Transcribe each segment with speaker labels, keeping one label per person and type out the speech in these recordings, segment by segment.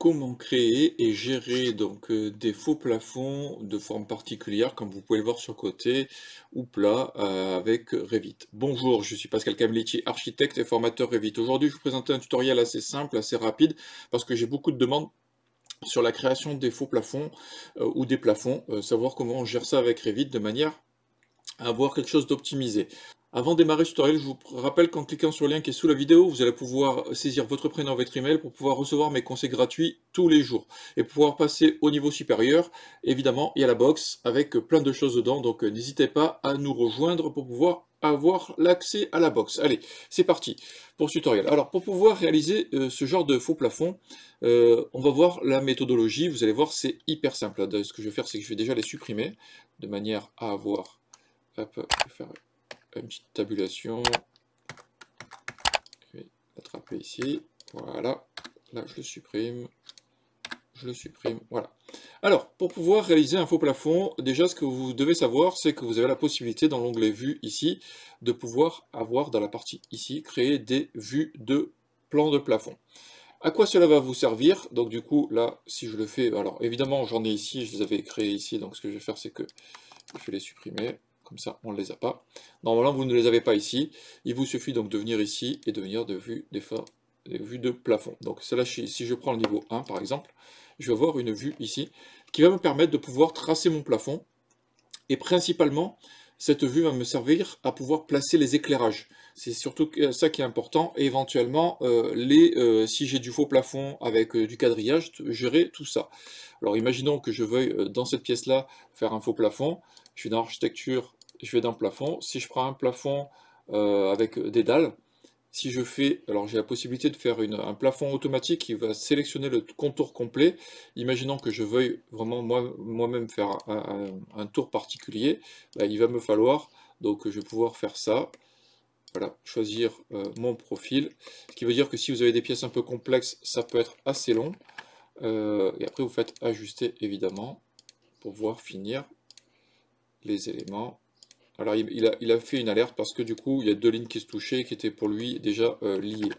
Speaker 1: comment créer et gérer des faux plafonds de forme particulière, comme vous pouvez le voir sur le côté, ou plat, avec Revit. Bonjour, je suis Pascal Camletti, architecte et formateur Revit. Aujourd'hui, je vais vous présenter un tutoriel assez simple, assez rapide, parce que j'ai beaucoup de demandes sur la création des faux plafonds ou des plafonds, savoir comment on gère ça avec Revit de manière avoir quelque chose d'optimisé. Avant de démarrer ce tutoriel, je vous rappelle qu'en cliquant sur le lien qui est sous la vidéo, vous allez pouvoir saisir votre prénom et votre email pour pouvoir recevoir mes conseils gratuits tous les jours. Et pour pouvoir passer au niveau supérieur, évidemment, il y a la box avec plein de choses dedans, donc n'hésitez pas à nous rejoindre pour pouvoir avoir l'accès à la box. Allez, c'est parti pour ce tutoriel. Alors, pour pouvoir réaliser ce genre de faux plafond, on va voir la méthodologie. Vous allez voir, c'est hyper simple. Ce que je vais faire, c'est que je vais déjà les supprimer de manière à avoir. Hop, je vais faire une petite tabulation. Je vais l'attraper ici. Voilà. Là, je le supprime. Voilà. Alors, pour pouvoir réaliser un faux plafond, déjà, ce que vous devez savoir, c'est que vous avez la possibilité, dans l'onglet Vue, ici, de pouvoir avoir, dans la partie ici, créer des vues de plan de plafond. À quoi cela va vous servir? Donc, du coup, là, si je le fais, alors, évidemment, j'en ai ici, je les avais créés ici, donc ce que je vais faire, c'est que je vais les supprimer. Comme ça, on ne les a pas. Normalement, vous ne les avez pas ici. Il vous suffit donc de venir ici et de venir de vue des vues de plafond. Donc, celle-là, si je prends le niveau 1, par exemple, je vais avoir une vue ici qui va me permettre de pouvoir tracer mon plafond. Et principalement, cette vue va me servir à pouvoir placer les éclairages. C'est surtout ça qui est important. Et éventuellement, si j'ai du faux plafond avec du quadrillage, gérer tout ça. Alors, imaginons que je veuille, dans cette pièce-là, faire un faux plafond. Je vais dans architecture, je vais dans plafond. Si je prends un plafond avec des dalles, si je fais, alors j'ai la possibilité de faire un plafond automatique qui va sélectionner le contour complet. Imaginons que je veuille vraiment moi-même faire un tour particulier, bah, il va me falloir, donc je vais pouvoir faire ça. Voilà, choisir mon profil. Ce qui veut dire que si vous avez des pièces un peu complexes, ça peut être assez long. Et après vous faites ajuster évidemment pour pouvoir finir les éléments. Alors il a fait une alerte parce que du coup il y a deux lignes qui se touchaient qui étaient pour lui déjà liées.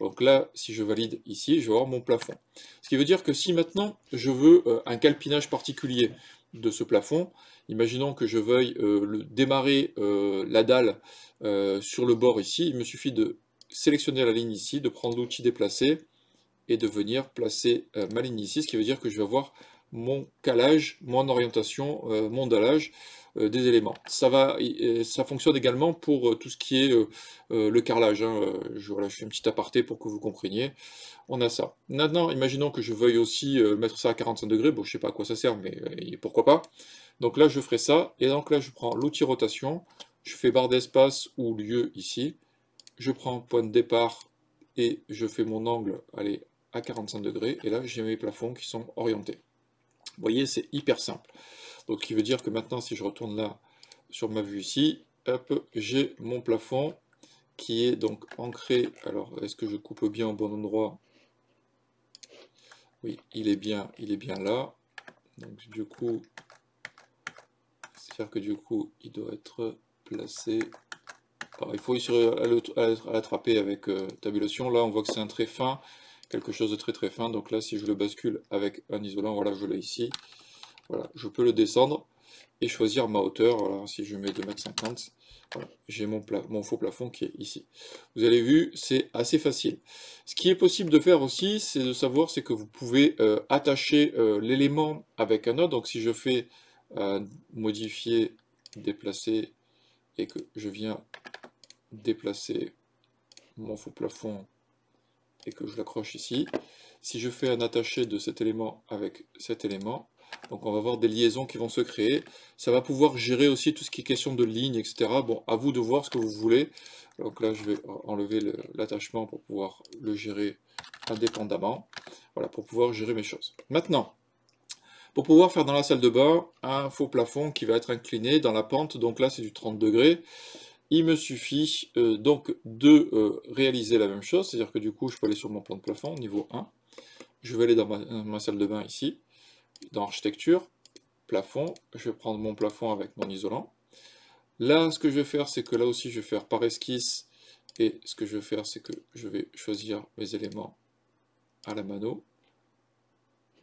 Speaker 1: Donc là, si je valide ici, je vais avoir mon plafond. Ce qui veut dire que si maintenant je veux un calpinage particulier de ce plafond, imaginons que je veuille démarrer la dalle sur le bord ici, il me suffit de sélectionner la ligne ici, de prendre l'outil déplacer et de venir placer ma ligne ici, ce qui veut dire que je vais avoir mon calage, mon orientation, mon dallage des éléments. Ça fonctionne également pour tout ce qui est le carrelage. Hein. Voilà, je fais un petit aparté pour que vous compreniez. On a ça. Maintenant, imaginons que je veuille aussi mettre ça à 45 degrés. Bon, je sais pas à quoi ça sert, mais pourquoi pas. Donc là, je ferai ça. Et donc là, je prends l'outil rotation. Je fais barre d'espace ou lieu ici. Je prends point de départ et je fais mon angle, allez, à 45 degrés. Et là, j'ai mes plafonds qui sont orientés. Vous voyez, c'est hyper simple. Donc, ce qui veut dire que maintenant, si je retourne là, sur ma vue ici, hop, j'ai mon plafond qui est donc ancré. Alors, est-ce que je coupe bien au bon endroit? Oui, il est bien là. Donc, du coup, c'est-à-dire que du coup, il doit être placé. Alors, il faut réussir à l'attraper avec tabulation. Là, on voit que c'est un très fin, quelque chose de très très fin. Donc là, si je le bascule avec un isolant, voilà, je l'ai ici. Voilà, je peux le descendre et choisir ma hauteur. Voilà, si je mets 2,50 m, voilà, j'ai mon faux plafond qui est ici. Vous avez vu, c'est assez facile. Ce qui est possible de faire aussi, c'est de savoir, c'est que vous pouvez attacher l'élément avec un autre. Donc si je fais modifier, déplacer et que je viens déplacer mon faux plafond et que je l'accroche ici, si je fais un attaché de cet élément avec cet élément, donc on va avoir des liaisons qui vont se créer. Ça va pouvoir gérer aussi tout ce qui est question de ligne, etc. Bon, à vous de voir ce que vous voulez. Donc là, je vais enlever l'attachement pour pouvoir le gérer indépendamment. Voilà, pour pouvoir gérer mes choses. Maintenant, pour pouvoir faire dans la salle de bain un faux plafond qui va être incliné dans la pente, donc là c'est du 30 degrés. Il me suffit donc de réaliser la même chose, c'est-à-dire que du coup je peux aller sur mon plan de plafond, niveau 1, je vais aller dans ma salle de bain ici, dans architecture, plafond, je vais prendre mon plafond avec mon isolant. Là ce que je vais faire, c'est que là aussi je vais faire par esquisse, et ce que je vais faire, c'est que je vais choisir mes éléments à la mano,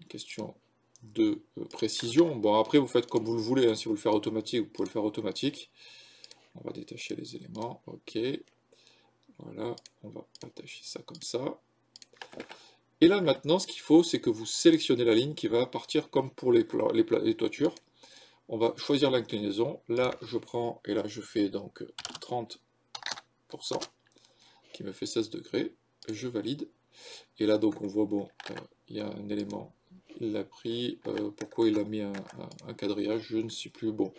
Speaker 1: question de précision. Bon, après, vous faites comme vous le voulez, hein. Si vous le faites automatique, vous pouvez le faire automatique. On va détacher les éléments, ok. Voilà, on va attacher ça comme ça. Et là, maintenant, ce qu'il faut, c'est que vous sélectionnez la ligne qui va partir comme pour les toitures. On va choisir l'inclinaison. Là, je prends, et là, je fais donc 30%, qui me fait 16 degrés. Je valide. Et là, donc, on voit, bon, il y a un élément, il l'a pris. Pourquoi il a mis un quadrillage, je ne sais plus. Bon,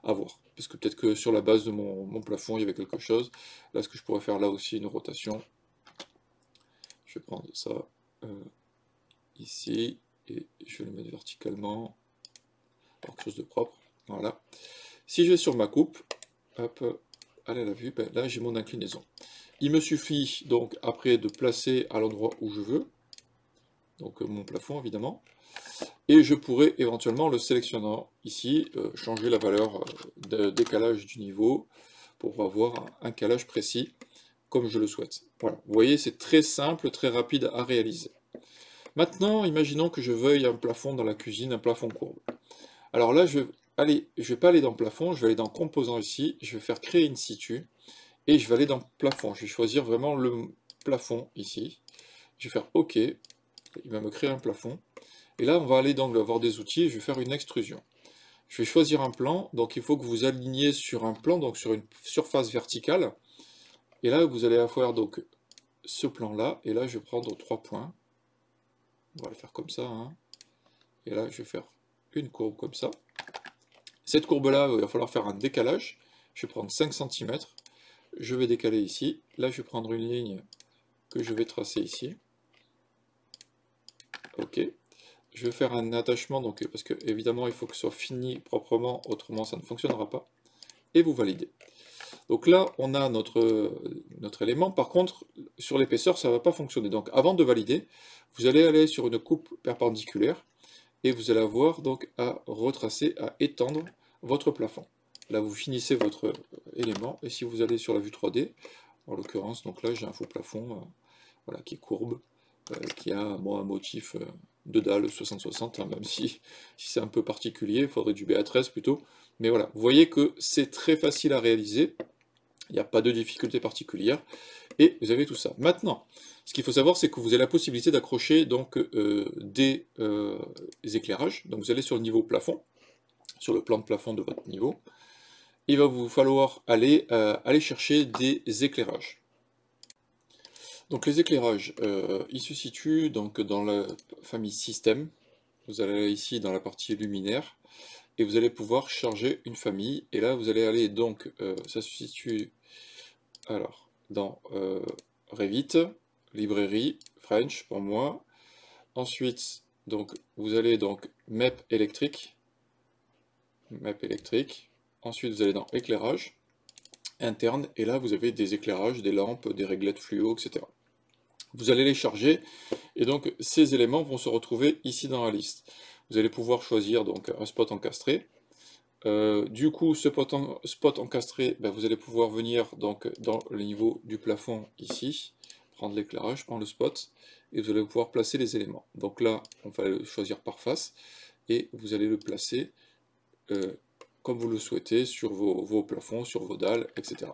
Speaker 1: à voir. Parce que peut-être que sur la base de mon plafond, il y avait quelque chose. Là, ce que je pourrais faire là aussi, une rotation. Je vais prendre ça ici, et je vais le mettre verticalement. Alors, quelque chose de propre. Voilà. Si je vais sur ma coupe, hop, allez à la vue, ben, là, j'ai mon inclinaison. Il me suffit donc après de placer à l'endroit où je veux, donc mon plafond évidemment, et je pourrais éventuellement, le sélectionnant ici, changer la valeur de décalage du niveau pour avoir un calage précis comme je le souhaite. Voilà, vous voyez, c'est très simple, très rapide à réaliser. Maintenant, imaginons que je veuille un plafond dans la cuisine, un plafond courbe. Alors là, je vais pas aller dans plafond, je vais aller dans composant ici, je vais faire créer in situ, et je vais aller dans plafond. Je vais choisir vraiment le plafond ici. Je vais faire OK, il va me créer un plafond. Et là, on va aller donc avoir des outils, et je vais faire une extrusion. Je vais choisir un plan, donc il faut que vous aligniez sur un plan, donc sur une surface verticale. Et là, vous allez avoir donc ce plan-là, et là, je vais prendre 3 points. On va le faire comme ça, hein. Et là, je vais faire une courbe comme ça. Cette courbe-là, il va falloir faire un décalage. Je vais prendre 5 cm. Je vais décaler ici. Là, je vais prendre une ligne que je vais tracer ici. Ok. Je vais faire un attachement, donc, parce que évidemment, il faut que ce soit fini proprement, autrement ça ne fonctionnera pas. Et vous validez. Donc là, on a notre élément. Par contre, sur l'épaisseur, ça ne va pas fonctionner. Donc avant de valider, vous allez aller sur une coupe perpendiculaire et vous allez avoir donc à retracer, à étendre votre plafond. Là, vous finissez votre élément, et si vous allez sur la vue 3D, en l'occurrence, donc là, j'ai un faux plafond voilà, qui est courbe, qui a bon, un motif de dalle 60-60, hein, même si c'est un peu particulier, il faudrait du BA13 plutôt. Mais voilà, vous voyez que c'est très facile à réaliser, il n'y a pas de difficulté particulière, et vous avez tout ça. Maintenant, ce qu'il faut savoir, c'est que vous avez la possibilité d'accrocher donc des éclairages. Donc vous allez sur le niveau plafond, sur le plan de plafond de votre niveau. Il va vous falloir aller chercher des éclairages. Donc les éclairages, ils se situent donc dans la famille système. Vous allez aller ici dans la partie luminaire, et vous allez pouvoir charger une famille. Et là, vous allez aller donc, ça se situe alors dans Revit, librairie, French pour moi. Ensuite, donc, vous allez donc map électrique. Ensuite, vous allez dans éclairage interne, et là, vous avez des éclairages, des lampes, des réglettes fluo, etc. Vous allez les charger, et donc ces éléments vont se retrouver ici dans la liste. Vous allez pouvoir choisir donc un spot encastré. Du coup, ce spot encastré, ben, vous allez pouvoir venir donc dans le niveau du plafond ici, prendre l'éclairage, prendre le spot, et vous allez pouvoir placer les éléments. Donc là, on va le choisir par face, et vous allez le placer comme vous le souhaitez sur vos plafonds, sur vos dalles, etc.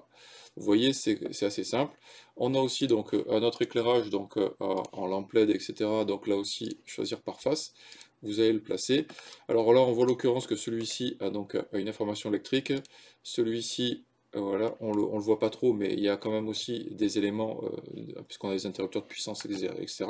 Speaker 1: Vous voyez, c'est assez simple. On a aussi donc un autre éclairage donc, en lampe LED, etc. Donc là aussi, choisir par face. Vous allez le placer. Alors là, on voit l'occurrence que celui-ci a donc une information électrique. Celui-ci, voilà, on le voit pas trop, mais il y a quand même aussi des éléments, puisqu'on a des interrupteurs de puissance, etc.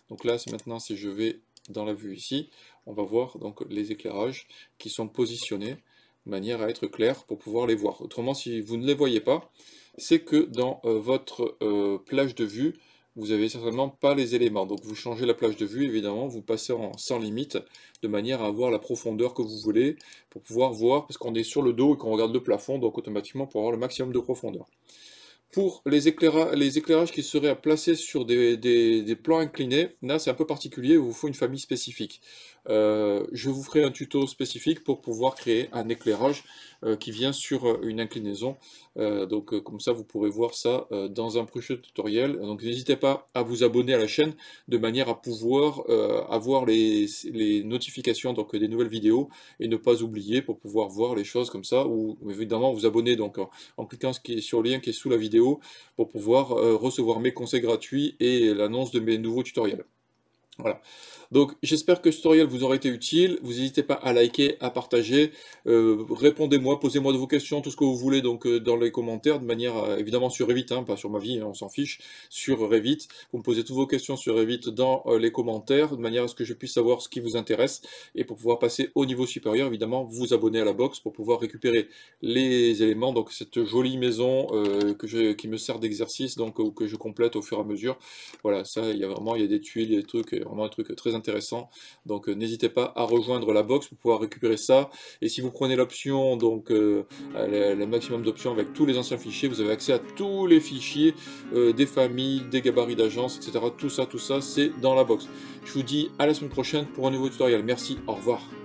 Speaker 1: Donc là, maintenant, si je vais dans la vue ici, on va voir donc les éclairages qui sont positionnés de manière à être clair pour pouvoir les voir. Autrement, si vous ne les voyez pas, c'est que dans votre plage de vue, vous n'avez certainement pas les éléments. Donc vous changez la plage de vue, évidemment, vous passez en sans limite, de manière à avoir la profondeur que vous voulez, pour pouvoir voir, parce qu'on est sur le dos et qu'on regarde le plafond, donc automatiquement pour avoir le maximum de profondeur. Pour les éclairages qui seraient à placer sur des plans inclinés, là c'est un peu particulier, il vous faut une famille spécifique. Je vous ferai un tuto spécifique pour pouvoir créer un éclairage qui vient sur une inclinaison. Donc comme ça, vous pourrez voir ça dans un prochain tutoriel. Donc n'hésitez pas à vous abonner à la chaîne de manière à pouvoir avoir les notifications donc, des nouvelles vidéos et ne pas oublier pour pouvoir voir les choses comme ça, ou évidemment vous abonner donc, en cliquant sur le lien qui est sous la vidéo pour pouvoir recevoir mes conseils gratuits et l'annonce de mes nouveaux tutoriels. Voilà. Donc j'espère que ce tutoriel vous aura été utile. Vous n'hésitez pas à liker, à partager, répondez-moi, posez-moi de vos questions, tout ce que vous voulez donc dans les commentaires, de manière évidemment sur Revit, hein, pas sur ma vie, hein, on s'en fiche, sur Revit. Vous me posez toutes vos questions sur Revit dans les commentaires, de manière à ce que je puisse savoir ce qui vous intéresse. Et pour pouvoir passer au niveau supérieur, évidemment, vous abonner à la box pour pouvoir récupérer les éléments, donc cette jolie maison qui me sert d'exercice, donc que je complète au fur et à mesure. Voilà, ça, il y a des tuiles, il y a des trucs, vraiment un truc très intéressant. Donc n'hésitez pas à rejoindre la box pour pouvoir récupérer ça. Et si vous prenez l'option, donc le maximum d'options avec tous les anciens fichiers, vous avez accès à tous les fichiers des familles, des gabarits d'agence, etc. Tout ça, c'est dans la box. Je vous dis à la semaine prochaine pour un nouveau tutoriel. Merci, au revoir.